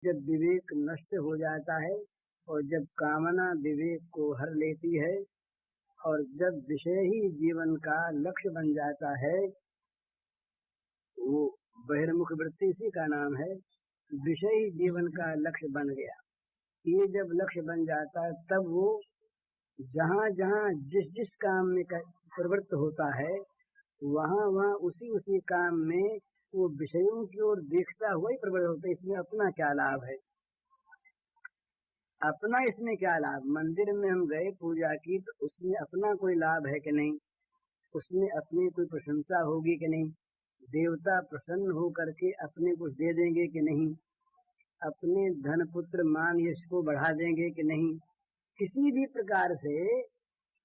जब विवेक नष्ट हो जाता है और जब कामना विवेक को हर लेती है और जब विषय ही जीवन का लक्ष्य बन जाता है, वो बहिर्मुख वृत्ति इसी का नाम है। विषय ही जीवन का लक्ष्य बन गया। ये जब लक्ष्य बन जाता है तब वो जहाँ जहाँ जिस जिस काम में प्रवृत्त होता है वहाँ वहाँ उसी उसी काम में वो विषयों की ओर देखता हुआ ही प्रवृत्त होता है। इसमें अपना क्या लाभ है, अपना इसमें क्या लाभ। मंदिर में हम गए पूजा की तो उसमें अपना कोई लाभ है कि नहीं, उसमें अपनी कोई प्रशंसा होगी कि नहीं, देवता प्रसन्न हो करके अपने कुछ दे देंगे कि नहीं, अपने धन पुत्र मान यश को बढ़ा देंगे कि नहीं। किसी भी प्रकार से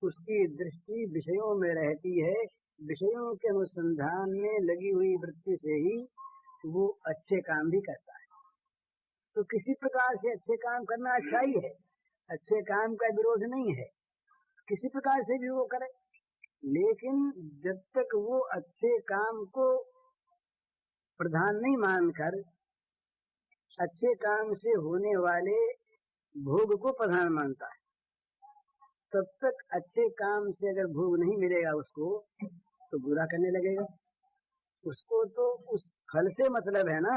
उसकी दृष्टि विषयों में रहती है। विषयों के अनुसंधान में लगी हुई वृत्ति से ही वो अच्छे काम भी करता है। तो किसी प्रकार से अच्छे काम करना अच्छा ही है, अच्छे काम का विरोध नहीं है, किसी प्रकार से भी वो करे। लेकिन जब तक वो अच्छे काम को प्रधान नहीं मानकर अच्छे काम से होने वाले भोग को प्रधान मानता है, तब तक अच्छे काम से अगर भोग नहीं मिलेगा उसको तो बुरा करने लगेगा। उसको तो उस फल से मतलब है ना।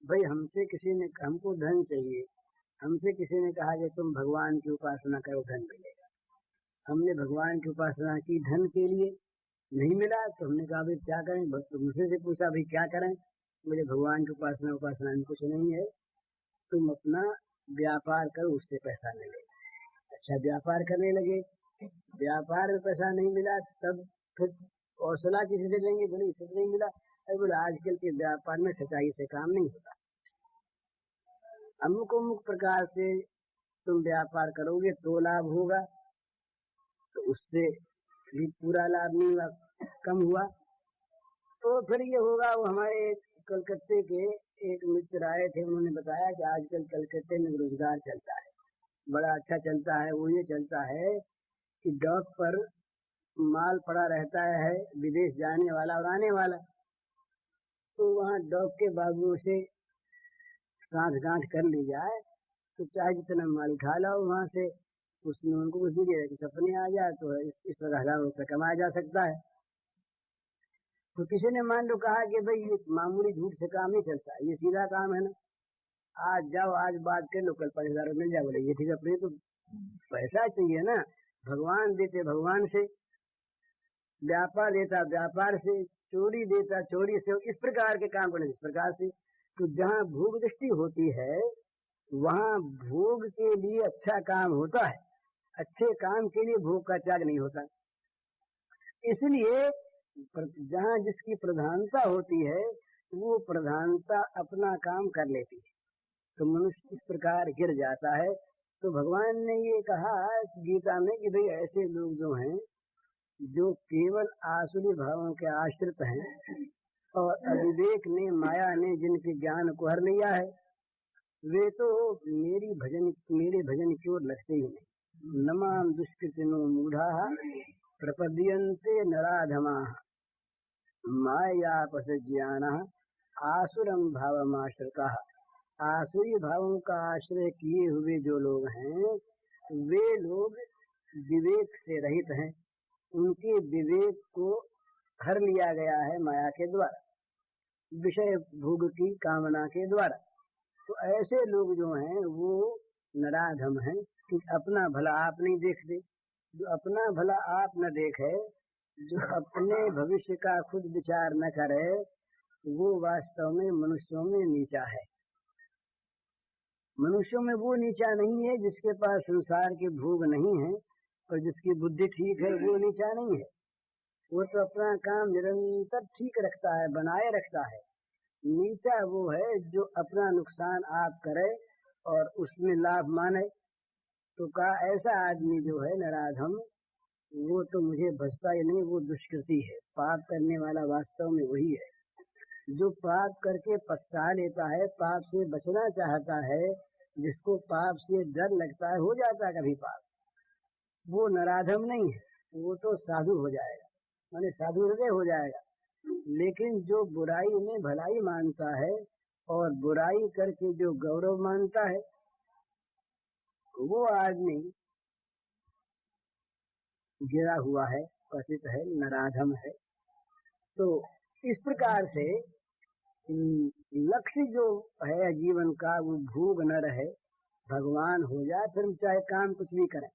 भाई हमसे किसी ने, हमको धन चाहिए, हमसे किसी ने कहा कि तुम भगवान की उपासना करो धन मिलेगा। हमने भगवान की उपासना की धन के लिए, नहीं मिला तो हमने कहा भाई क्या करें, मुझसे से पूछा भाई क्या करें, मुझे भगवान की उपासना में कुछ नहीं है, तुम अपना व्यापार करो उससे पैसा मिलेगा। अच्छा व्यापार करने लगे, व्यापार में पैसा नहीं मिला तब फिर और सलाह किसी से लेंगे, बोले इससे नहीं मिला, अरे बोले आजकल के व्यापार में सच्चाई से काम नहीं होता, अमुक अमुक प्रकार से तुम व्यापार करोगे तो लाभ होगा, तो उससे भी पूरा लाभ नहीं हुआ, कम हुआ। तो फिर ये होगा। वो हमारे कलकत्ते के एक मित्र आए थे, उन्होंने बताया कि आजकल कलकत्ते में रोजगार चलता है, बड़ा अच्छा चलता है। वो ये चलता है कि डॉक पर माल पड़ा रहता है विदेश जाने वाला और आने वाला, तो वहाँ डॉक के बाबुओं से साठ गांठ कर ली जाए तो चाहे जितना माल उठा लाओ वहाँ से, उसमें उनको कुछ नहीं दे, सपने आ जाए तो इस पर 1000 रुपये कमाया जा सकता है। तो किसी ने मान लो कहा कि भाई ये मामूली झूठ से काम नहीं चलता, ये सीधा काम है ना, आज जाओ आज बात कर लो कल 5000 मिल जाए। बोले ये ठीक है, अपने तो पैसा चाहिए ना, भगवान देते भगवान से, व्यापार देता व्यापार से, चोरी देता चोरी से, इस प्रकार के काम करने इस प्रकार से। तो जहाँ भोग दृष्टि होती है वहाँ भोग के लिए अच्छा काम होता है, अच्छे काम के लिए भोग का त्याग नहीं होता। इसलिए जहाँ जिसकी प्रधानता होती है वो प्रधानता अपना काम कर लेती है, तो मनुष्य इस प्रकार गिर जाता है। तो भगवान ने ये कहा गीता में कि भाई ऐसे लोग जो हैं जो केवल आसुरी भावों के आश्रित हैं और अविवेक ने माया ने जिनके ज्ञान को हर लिया है, वे तो मेरे भजन की ओर लगते ही नहीं। नमाम दुष्कृतिनो मूढ़ा प्रपद्यन्ते नराधमा मायापसज्ञाना आसुरम भावमाश्रिता। आसुरी भावों का आश्रय किए हुए जो लोग हैं वे लोग विवेक से रहित हैं, उनके विवेक को हर लिया गया है माया के द्वारा, विषय भोग की कामना के द्वारा। तो ऐसे लोग जो हैं वो नराधम हैं, क्योंकि अपना भला आप नहीं देखते। जो अपना भला आप न देखे, जो अपने भविष्य का खुद विचार न करे, वो वास्तव में मनुष्यों में नीचा है। मनुष्यों में वो नीचा नहीं है जिसके पास संसार के भोग नहीं है और जिसकी बुद्धि ठीक है, वो नीचा नहीं है। वो तो अपना काम निरंतर ठीक रखता है, बनाए रखता है। नीचा वो है जो अपना नुकसान आप करे और उसमें लाभ माने। तो कहा ऐसा आदमी जो है नराधम, वो तो मुझे बचता ही नहीं, वो दुष्कृति है। पाप करने वाला वास्तव में वही है जो पाप करके पछता लेता है, पाप से बचना चाहता है, जिसको पाप से डर लगता है, हो जाता है कभी पाप, वो नराधम नहीं है, वो तो साधु हो जाएगा, माने साधु हृदय हो जाएगा। लेकिन जो बुराई में भलाई मानता है और बुराई करके जो गौरव मानता है वो आदमी गिरा हुआ है, पतित है, नराधम है। तो इस प्रकार से लक्ष्य जो है जीवन का वो भूख न रहे, भगवान हो जाए, फिर चाहे काम कुछ भी करें।